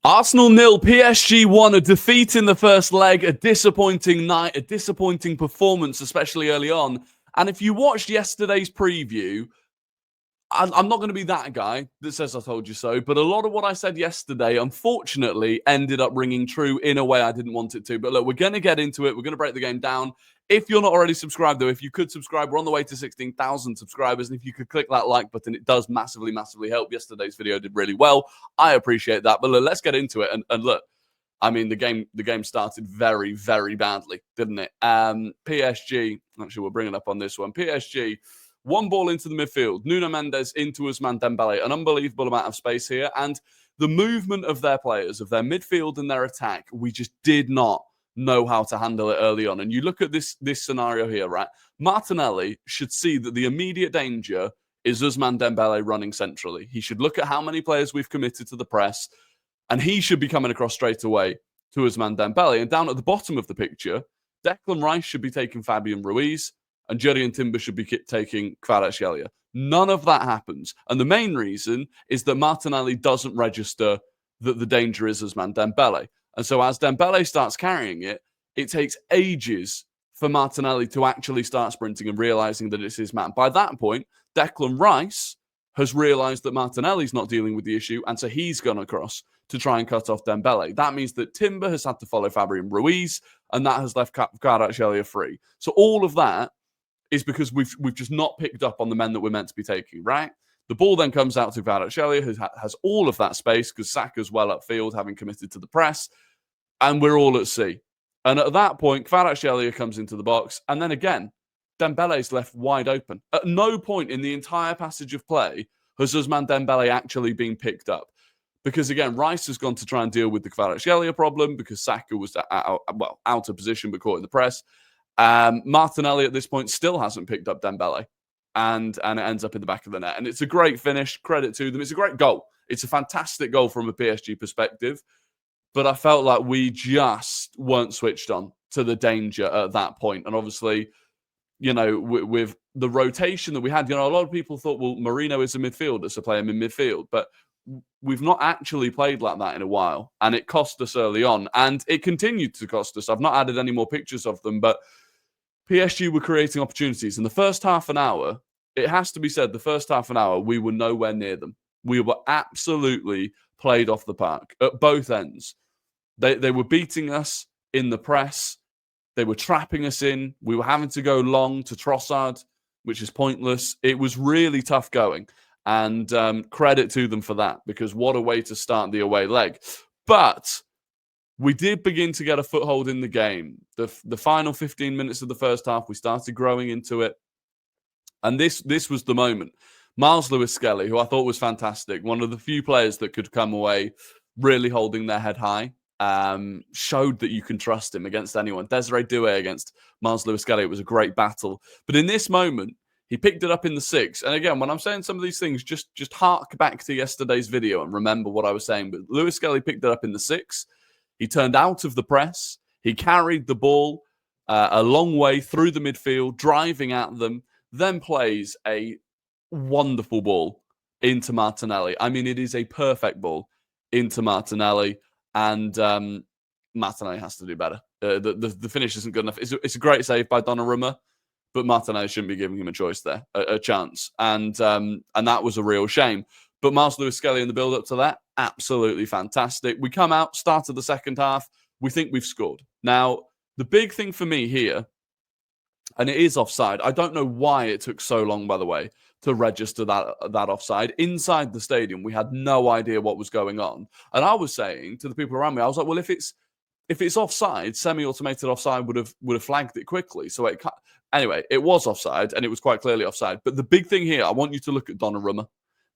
Arsenal 0, PSG 1, a defeat in the first leg, a disappointing night, a disappointing performance, especially early on. And if you watched yesterday's preview, I'm not going to be that guy that says I told you so, but a lot of what I said yesterday, unfortunately, ended up ringing true in a way I didn't want it to. But look, we're going to get into it. We're going to break the game down. If you're not already subscribed, though, if you could subscribe, we're on the way to 16,000 subscribers. And if you could click that like button, it does massively, massively help. Yesterday's video did really well. I appreciate that. But look, let's get into it. And look, I mean, the game started very, very badly, didn't it? PSG, actually, we'll bring it up on this one. PSG, one ball into the midfield. Nuno Mendes into Ousmane Dembele. An unbelievable amount of space here. And the movement of their players, of their midfield and their attack, we just did not know how to handle it early on. And you look at this scenario here, right? Martinelli should see that the immediate danger is Ousmane Dembele running centrally. He should look at how many players we've committed to the press, and he should be coming across straight away to Ousmane Dembele. And down at the bottom of the picture, Declan Rice should be taking Fabian Ruiz, and Jurriën Timber should be taking Kvaratskhelia. None of that happens. And the main reason is that Martinelli doesn't register that the danger is Ousmane Dembele. And so as Dembele starts carrying it, it takes ages for Martinelli to actually start sprinting and realizing that it's his man. By that point, Declan Rice has realized that Martinelli's not dealing with the issue, and so he's gone across to try and cut off Dembele. That means that Timber has had to follow Fabian Ruiz, and that has left Kvaratskhelia free. So all of that is because we've just not picked up on the men that we're meant to be taking, right? The ball then comes out to Kvaratskhelia, who has all of that space because Saka's well upfield, having committed to the press, and we're all at sea. And at that point, Kvaratskhelia comes into the box, and then again, Dembele's left wide open. At no point in the entire passage of play has Ousmane Dembele actually been picked up. Because again, Rice has gone to try and deal with the Kvaratskhelia problem because Saka was out of position but caught in the press. Martinelli at this point still hasn't picked up Dembele, and it ends up in the back of the net. And it's a great finish. Credit to them. It's a great goal. It's a fantastic goal from a PSG perspective. But I felt like we just weren't switched on to the danger at that point. And obviously, you know, with the rotation that we had, you know, a lot of people thought, well, Merino is a midfielder, so play him in midfield. But we've not actually played like that in a while. And it cost us early on. And it continued to cost us. I've not added any more pictures of them, but PSG were creating opportunities. In the first half an hour, it has to be said, the first half an hour, we were nowhere near them. We were absolutely played off the park at both ends. They were beating us in the press. They were trapping us in. We were having to go long to Trossard, which is pointless. It was really tough going. And credit to them for that, because what a way to start the away leg. But we did begin to get a foothold in the game. The final 15 minutes of the first half, we started growing into it. And this was the moment. Miles Lewis-Skelly, who I thought was fantastic, one of the few players that could come away really holding their head high, showed that you can trust him against anyone. Desiree Doué against Miles Lewis-Skelly, it was a great battle. But in this moment, he picked it up in the 6. And again, when I'm saying some of these things, just hark back to yesterday's video and remember what I was saying. But Lewis-Skelly picked it up in the 6. He turned out of the press. He carried the ball a long way through the midfield, driving at them, then plays a wonderful ball into Martinelli. I mean, it is a perfect ball into Martinelli, and Martinelli has to do better. The finish isn't good enough. It's a great save by Donnarumma, but Martinelli shouldn't be giving him a choice there, a chance. And that was a real shame. But Miles Lewis-Skelly in the build-up to that, absolutely fantastic. We come out, started the second half. We think we've scored. Now, the big thing for me here, and it is offside. I don't know why it took so long, by the way, to register that offside. Inside the stadium, we had no idea what was going on. And I was saying to the people around me, I was like, well, if it's offside, semi-automated offside would have flagged it quickly. So anyway, it was offside, and it was quite clearly offside. But the big thing here, I want you to look at Donnarumma.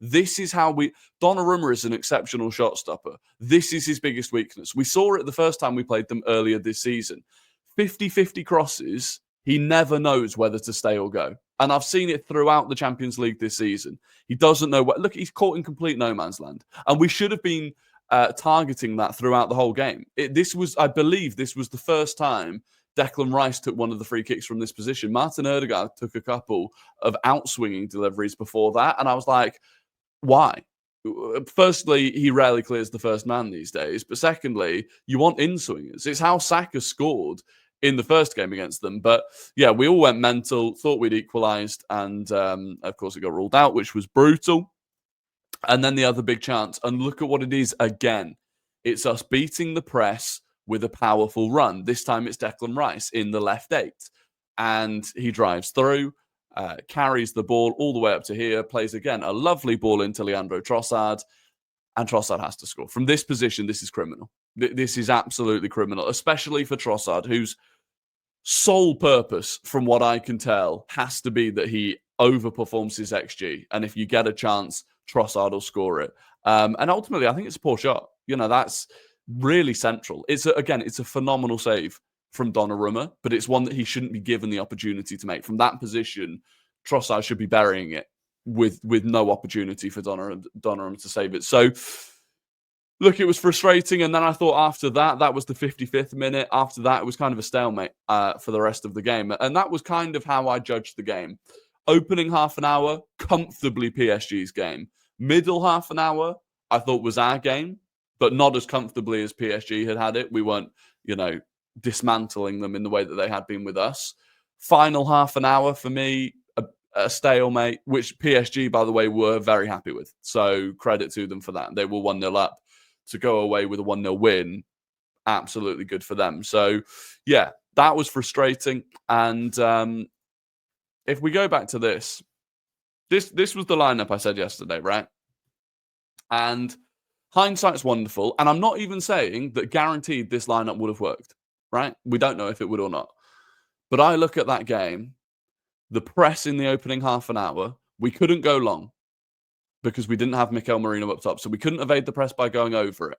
This is how Donnarumma is an exceptional shot stopper. This is his biggest weakness. We saw it the first time we played them earlier this season. 50-50 crosses, he never knows whether to stay or go. And I've seen it throughout the Champions League this season. He doesn't know what. Look, he's caught in complete no man's land. And we should have been targeting that throughout the whole game. I believe this was the first time Declan Rice took one of the free kicks from this position. Martin Ødegaard took a couple of outswinging deliveries before that. And I was like, why? firstly, he rarely clears the first man these days. But secondly, you want in-swingers. It's how Saka scored in the first game against them. But yeah, we all went mental, thought we'd equalised. And of course, it got ruled out, which was brutal. And then the other big chance. And look at what it is again. It's us beating the press with a powerful run. This time it's Declan Rice in the left 8. And he drives through. Carries the ball all the way up to here, plays again a lovely ball into Leandro Trossard, and Trossard has to score. From this position, this is criminal. This is absolutely criminal, especially for Trossard, whose sole purpose, from what I can tell, has to be that he overperforms his XG. And if you get a chance, Trossard will score it. And ultimately, I think it's a poor shot. That's really central. It's a phenomenal save from Donnarumma, but it's one that he shouldn't be given the opportunity to make. From that position, Trossard should be burying it with no opportunity for Donnarumma to save it. So, look, it was frustrating. And then I thought after that was the 55th minute. After that, it was kind of a stalemate for the rest of the game. And that was kind of how I judged the game. Opening half an hour, comfortably PSG's game. Middle half an hour, I thought was our game, but not as comfortably as PSG had it. We weren't, dismantling them in the way that they had been with us. Final half an hour for me, a stalemate, which PSG, by the way, were very happy with. So credit to them for that. They were 1-0 up. To go away with a 1-0 win, absolutely good for them. So, yeah, that was frustrating. And if we go back to this was the lineup I said yesterday, right? And hindsight's wonderful. And I'm not even saying that guaranteed this lineup would have worked. Right? We don't know if it would or not. But I look at that game, the press in the opening half an hour, we couldn't go long because we didn't have Mikel Merino up top. So we couldn't evade the press by going over it.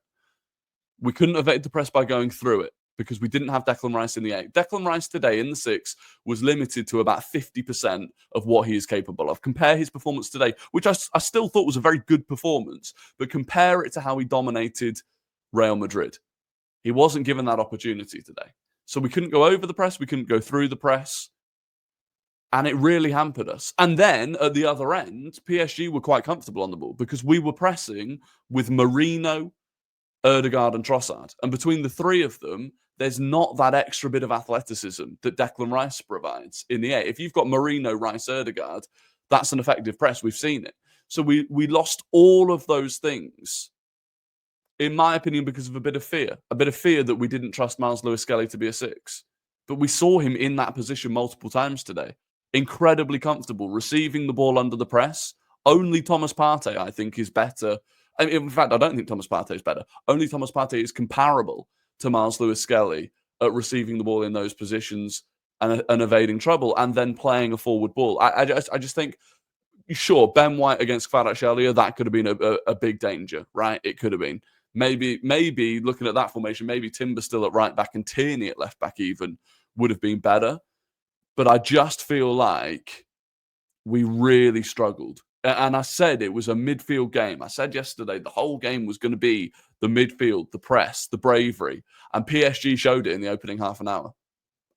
We couldn't evade the press by going through it because we didn't have Declan Rice in the 8. Declan Rice today in the 6 was limited to about 50% of what he is capable of. Compare his performance today, which I still thought was a very good performance, but compare it to how he dominated Real Madrid. He wasn't given that opportunity today. So we couldn't go over the press. We couldn't go through the press. And it really hampered us. And then at the other end, PSG were quite comfortable on the ball because we were pressing with Merino, Ødegaard and Trossard. And between the three of them, there's not that extra bit of athleticism that Declan Rice provides in the 8. If you've got Merino, Rice, Ødegaard, that's an effective press. We've seen it. So we lost all of those things, in my opinion, because of a bit of fear that we didn't trust Miles Lewis-Skelly to be a 6. But we saw him in that position multiple times today. Incredibly comfortable, receiving the ball under the press. Only Thomas Partey, I think, is better. In fact, I don't think Thomas Partey is better. Only Thomas Partey is comparable to Miles Lewis-Skelly at receiving the ball in those positions and evading trouble and then playing a forward ball. I just think, sure, Ben White against Kvaratskhelia, that could have been a big danger, right? It could have been. Maybe looking at that formation, maybe Timber still at right back and Tierney at left back even would have been better. But I just feel like we really struggled. And I said it was a midfield game. I said yesterday the whole game was going to be the midfield, the press, the bravery. And PSG showed it in the opening half an hour.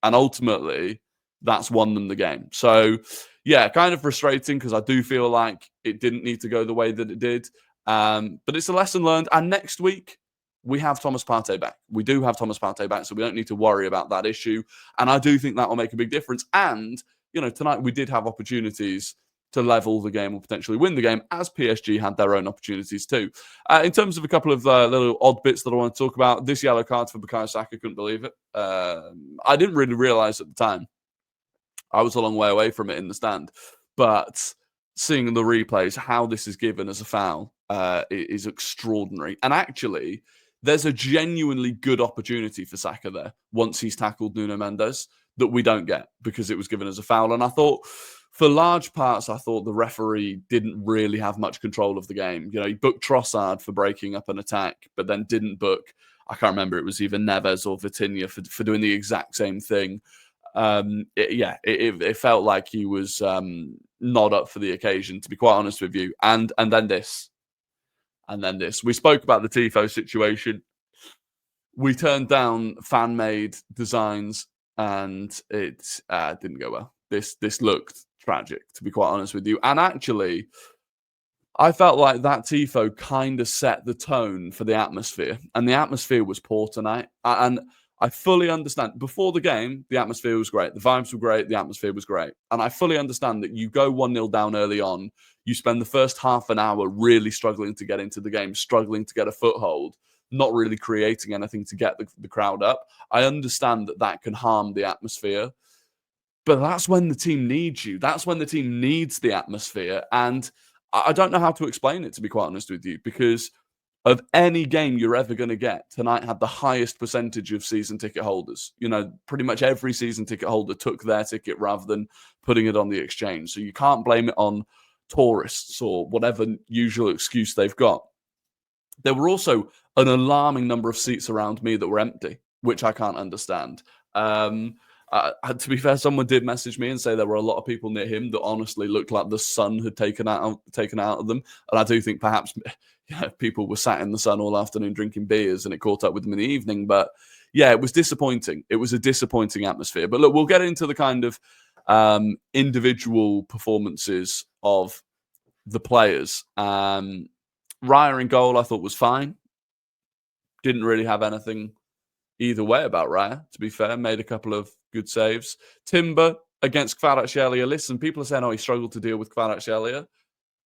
And ultimately, that's won them the game. So, yeah, kind of frustrating because I do feel like it didn't need to go the way that it did. But it's a lesson learned. And next week, we have Thomas Partey back. We do have Thomas Partey back, so we don't need to worry about that issue. And I do think that will make a big difference. And, tonight we did have opportunities to level the game or potentially win the game, as PSG had their own opportunities too. In terms of a couple of little odd bits that I want to talk about, this yellow card for Bukayo Saka, couldn't believe it. I didn't really realise at the time. I was a long way away from it in the stand. But seeing the replays, how this is given as a foul is extraordinary. And actually, there's a genuinely good opportunity for Saka there once he's tackled Nuno Mendes that we don't get because it was given as a foul. And I thought, for large parts, I thought the referee didn't really have much control of the game. He booked Trossard for breaking up an attack, but then didn't book, I can't remember, it was either Neves or Vitinha for doing the exact same thing. It felt like he was not up for the occasion, to be quite honest with you. And then this. We spoke about the Tifo situation. We turned down fan-made designs, and it didn't go well. This looked tragic, to be quite honest with you. And actually, I felt like that tifo kind of set the tone for the atmosphere, and the atmosphere was poor tonight. And I fully understand. Before the game, the atmosphere was great. The vibes were great. The atmosphere was great. And I fully understand that you go 1-0 down early on. You spend the first half an hour really struggling to get into the game, struggling to get a foothold, not really creating anything to get the crowd up. I understand that that can harm the atmosphere. But that's when the team needs you. That's when the team needs the atmosphere. And I don't know how to explain it, to be quite honest with you, because of any game you're ever going to get, tonight had the highest percentage of season ticket holders. You know, pretty much every season ticket holder took their ticket rather than putting it on the exchange. So you can't blame it on tourists or whatever usual excuse they've got. There were also an alarming number of seats around me that were empty, which I can't understand. To be fair, someone did message me and say there were a lot of people near him that honestly looked like the sun had taken out of them. And I do think perhaps people were sat in the sun all afternoon drinking beers and it caught up with them in the evening. But yeah, it was disappointing. It was a disappointing atmosphere. But look, we'll get into the kind of individual performances of the players. Raya in goal, I thought was fine. Didn't really have anything either way about Raya, to be fair. Made a couple of good saves. Timber against Kvaratskhelia. Listen, people are saying, oh, he struggled to deal with Kvaratskhelia.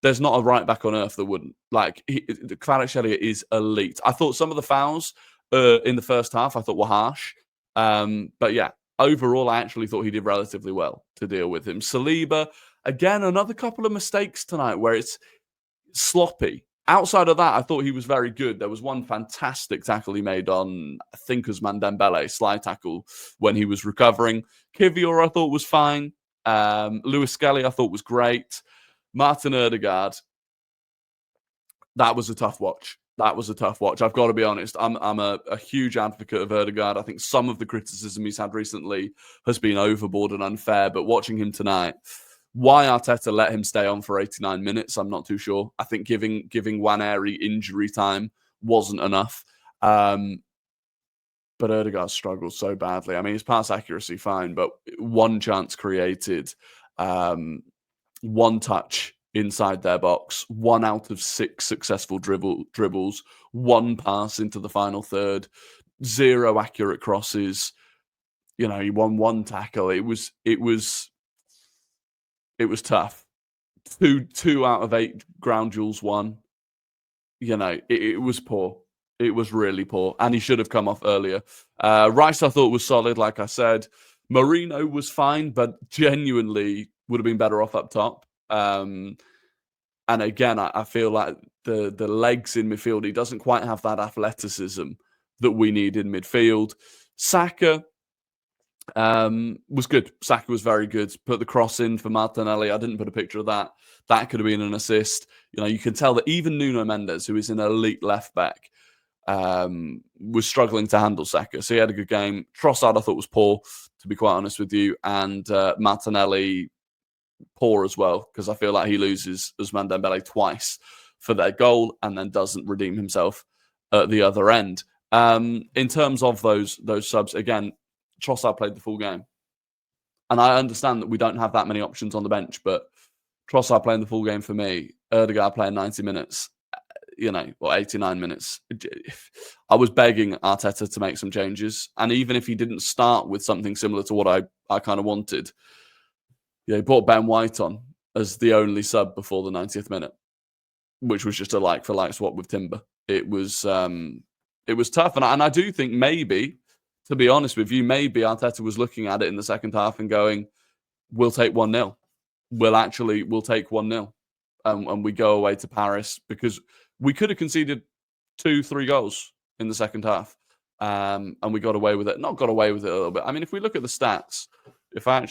There's not a right back on earth that wouldn't. Like, Kvaratskhelia is elite. I thought some of the fouls in the first half, I thought were harsh. But yeah, overall, I actually thought he did relatively well to deal with him. Saliba, again, another couple of mistakes tonight where it's sloppy. Outside of that, I thought he was very good. There was one fantastic tackle he made on, I think, Ousmane Dembele, slide tackle when he was recovering. Kivior, I thought, was fine. Lewis Skelly, I thought, was great. Martin Odegaard, that was a tough watch. I've got to be honest. I'm a huge advocate of Odegaard. I think some of the criticism he's had recently has been overboard and unfair, but watching him tonight, why Arteta let him stay on for 89 minutes, I'm not too sure. I think giving Nwaneri injury time wasn't enough. But Odegaard struggled so badly. I mean, his pass accuracy, fine, but one chance created, one touch inside their box, 1 out of 6 successful dribbles, 1 pass into the final third, 0 accurate crosses. You know, he won 1 tackle. It was tough. 2 out of 8 ground duels won. You know, it was poor. It was really poor. And he should have come off earlier. Rice, I thought, was solid, like I said. Merino was fine, but genuinely would have been better off up top. And again, I feel like the legs in midfield, he doesn't quite have that athleticism that we need in midfield. Saka was good. Saka was very good. Put the cross in for Martinelli. I didn't put a picture of that. That could have been an assist. You know, you can tell that even Nuno Mendes, who is an elite left back, was struggling to handle Saka. So he had a good game. Trossard, I thought, was poor, to be quite honest with you. And Martinelli, poor as well, because I feel like he loses Ousmane Dembele twice for their goal and then doesn't redeem himself at the other end. In terms of those subs, again, Trossard played the full game. And I understand that we don't have that many options on the bench, but Trossard playing the full game for me, Odegaard playing 90 minutes, or 89 minutes. I was begging Arteta to make some changes. And even if he didn't start with something similar to what I kind of wanted, he brought Ben White on as the only sub before the 90th minute, which was just a like-for-like swap with Timber. It was tough. And I do think maybe, to be honest with you, maybe Arteta was looking at it in the second half and going, we'll take 1-0. We'll take 1-0. And we go away to Paris, because we could have conceded 2-3 goals in the second half. And we got away with it. Not got away with it a little bit. I mean, if we look at the stats, if I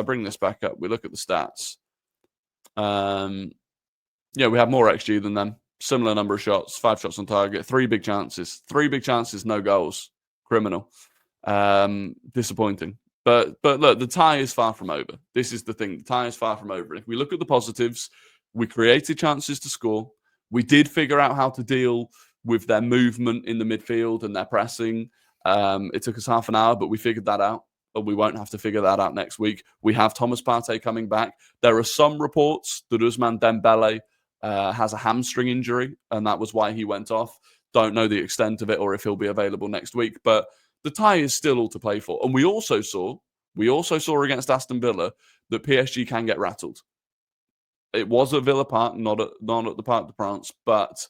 bring this back up, we look at the stats. We have more XG than them. Similar number of shots, 5 shots on target, 3 big chances. 3 big chances, no goals. Criminal. Disappointing. But look, the tie is far from over. This is the thing. The tie is far from over. If we look at the positives, we created chances to score. We did figure out how to deal with their movement in the midfield and their pressing. It took us half an hour, but we figured that out. But we won't have to figure that out next week. We have Thomas Partey coming back. There are some reports that Ousmane Dembele has a hamstring injury, and that was why he went off. Don't know the extent of it or if he'll be available next week, but the tie is still all to play for. And we also saw against Aston Villa that PSG can get rattled. It was at Villa Park, not at the Parc de France, but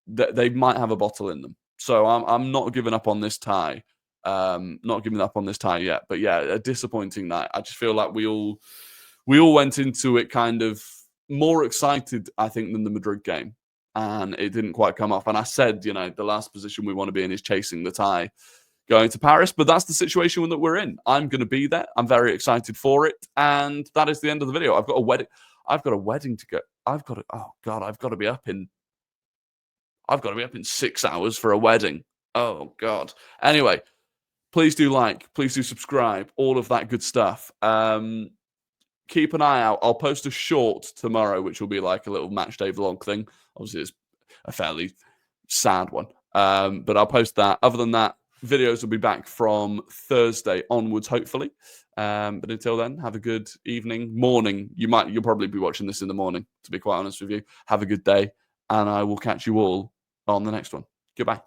they might have a bottle in them. So I'm not giving up on this tie. Not giving up on this tie yet. But yeah, a disappointing night. I just feel like we all went into it kind of more excited, I think, than the Madrid game. And it didn't quite come off. And I said, the last position we want to be in is chasing the tie going to Paris. But that's the situation that we're in. I'm going to be there. I'm very excited for it. And that is the end of the video. I've got a wedding to go. I've got to be up in 6 hours for a wedding. Oh, God. Anyway, please do like, please do subscribe, all of that good stuff. Keep an eye out. I'll post a short tomorrow, which will be like a little match day vlog thing. Obviously, it's a fairly sad one. But I'll post that. Other than that, videos will be back from Thursday onwards, hopefully. But until then, have a good evening, morning. You'll probably be watching this in the morning, to be quite honest with you. Have a good day, and I will catch you all on the next one. Goodbye.